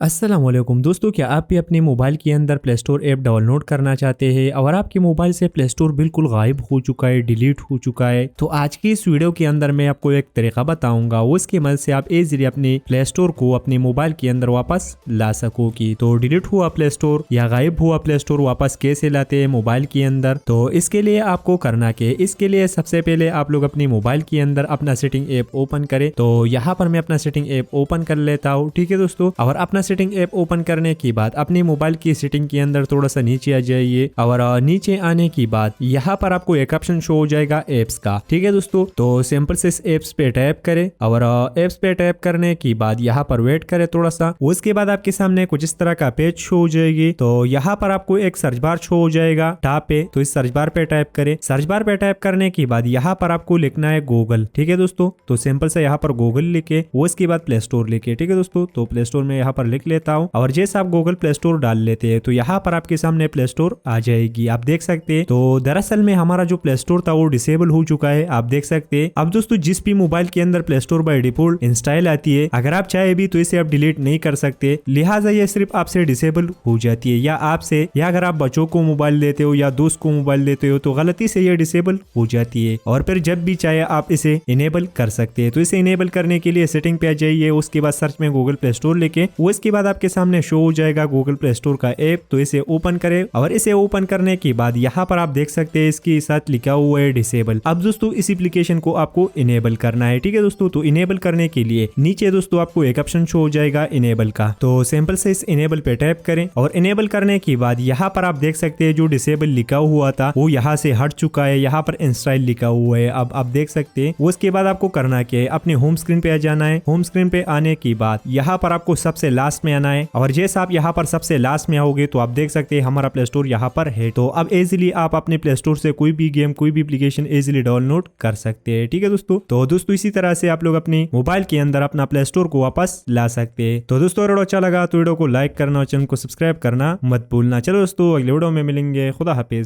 अस्सलामुअलैकुम दोस्तों, क्या आप भी अपने मोबाइल के अंदर प्ले स्टोर ऐप डाउनलोड करना चाहते हैं और आपके मोबाइल से प्ले स्टोर बिल्कुल गायब हो चुका है, डिलीट हो चुका है। तो आज की इस वीडियो के अंदर मैं आपको एक तरीका बताऊंगा, उसकी मदद से आप इजीली अपने प्ले स्टोर को अपने मोबाइल के अंदर वापस ला सकोगी। तो डिलीट हुआ प्ले स्टोर या गायब हुआ प्ले स्टोर वापस कैसे लाते हैं मोबाइल के अंदर, तो इसके लिए आपको करना क्या है। इसके लिए सबसे पहले आप लोग अपने मोबाइल के अंदर अपना सेटिंग ऐप ओपन करें। तो यहाँ पर मैं अपना सेटिंग ऐप ओपन कर लेता हूँ, ठीक है दोस्तों। और अपना सेटिंग ऐप ओपन करने के बाद अपने मोबाइल की सेटिंग के अंदर थोड़ा सा नीचे आ जाइए और नीचे आने के बाद यहाँ पर आपको एक ऑप्शन शो हो जाएगा एप्स का, ठीक है दोस्तों। तो सिंपल से इस एप्स पे टैप करें और एप्स पे टैप करने के बाद यहाँ पर वेट करें थोड़ा सा। उसके बाद आपके सामने कुछ इस तरह का पेज शो हो जाएगी। तो यहाँ पर आपको एक सर्च बार शो हो जाएगा टॉप पे, तो इस सर्च बार पे टाइप करें। सर्च बार पे टाइप करने के बाद यहाँ पर आपको लिखना है गूगल, ठीक है दोस्तों। तो सिंपल से यहाँ पर गूगल लिखे, उसके बाद प्ले स्टोर लिखे, ठीक है दोस्तों। तो प्ले स्टोर में यहाँ पर लिख लेता हूँ और जैसे आप गूगल प्ले स्टोर डाल लेते हैं तो यहाँ पर आपके सामने प्ले स्टोर आ जाएगी, आप देख सकते हैं। तो दरअसल में हमारा जो प्ले स्टोर था वो डिसेबल हो चुका है, आप देख सकते हैं। अब दोस्तों जिस भी मोबाइल के अंदर play store by default install आती है, अगर आप चाहे भी तो इसे आप डिलीट नहीं कर सकते, लिहाजा ये सिर्फ आपसे डिसेबल हो जाती है। या आपसे या अगर आप बच्चों को मोबाइल देते हो या दोस्त को मोबाइल देते हो तो गलती से ये डिसेबल हो जाती है और फिर जब भी चाहे आप इसे इनेबल कर सकते हैं। तो इसे इनेबल करने के लिए सेटिंग पे आ जाइए, उसके बाद सर्च में गूगल प्ले स्टोर लिखे, उसके बाद आपके सामने शो हो जाएगा गूगल प्ले स्टोर का ऐप। तो इसे ओपन करें और इसे ओपन करने के बाद यहाँ पर आप देख सकते हैं इसके साथ लिखा हुआ है डिसेबल। अब दोस्तों इस एप्लीकेशन को आपको इनेबल करना है, ठीक है दोस्तों। तो इनेबल करने के लिए नीचे दोस्तों आपको एक ऑप्शन शो हो जाएगा इनेबल का। तो सिंपल से इस इनेबल पे टैप करें और इनेबल करने के बाद यहाँ पर आप देख सकते हैं जो डिसेबल लिखा हुआ था वो यहाँ से हट चुका है, यहाँ पर इंस्टॉल लिखा हुआ है, अब आप देख सकते हैं। उसके बाद आपको करना क्या है, अपने होम स्क्रीन पे आ जाना है। होम स्क्रीन पे आने के बाद यहाँ पर आपको सबसे लास्ट में आना है और जैसे आप यहाँ पर सबसे लास्ट में आओगे तो आप देख सकते हैं हमारा प्ले स्टोर यहाँ पर है। तो अब इजीली आप अपने प्ले स्टोर से कोई भी गेम कोई भी एप्लीकेशन इजीली डाउनलोड कर सकते हैं, ठीक है दोस्तों। तो दोस्तों इसी तरह से आप लोग अपने मोबाइल के अंदर अपना प्ले स्टोर को वापस ला सकते हैं। तो दोस्तों अगर अच्छा लगा तो वीडियो को लाइक करना और चैनल को सब्सक्राइब करना मत भूलना। चलो दोस्तों अगले वीडियो में मिलेंगे, खुदा हाफिज।